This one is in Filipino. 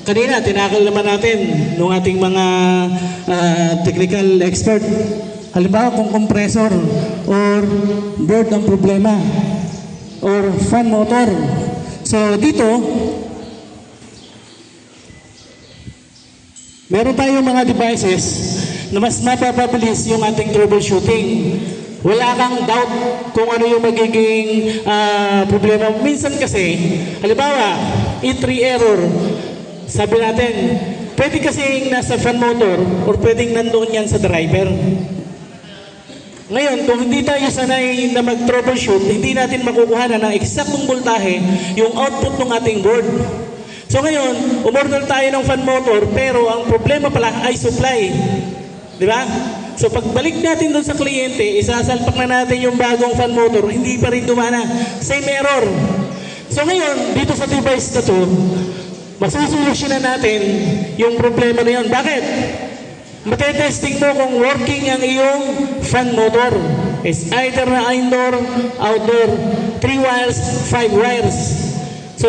Kanina, tinakal naman natin ng ating mga technical expert. Halimbawa, kung compressor or board ang problema or fan motor. So, dito, meron tayong mga devices na mas mapapabilis yung ating troubleshooting. Wala kang doubt kung ano yung magiging problema. Minsan kasi, halimbawa, E3 error, sabi natin, pwede kasing nasa fan motor or pwedeng nandoon yan sa driver. Ngayon, kung hindi tayo sanay na mag-troubleshoot, hindi natin makukuha na ng eksaktong voltahe yung output ng ating board. So ngayon, umorder tayo ng fan motor, pero ang problema pala ay supply. Di ba? So pagbalik natin doon sa kliyente, isasalpak na natin yung bagong fan motor, hindi pa rin dumana. Same error. So ngayon, dito sa device na to, masusolusyonan natin yung problema na yun. Bakit? Matetesting mo kung working ang iyong fan motor. It's either na indoor, outdoor, 3 wires, 5 wires. So,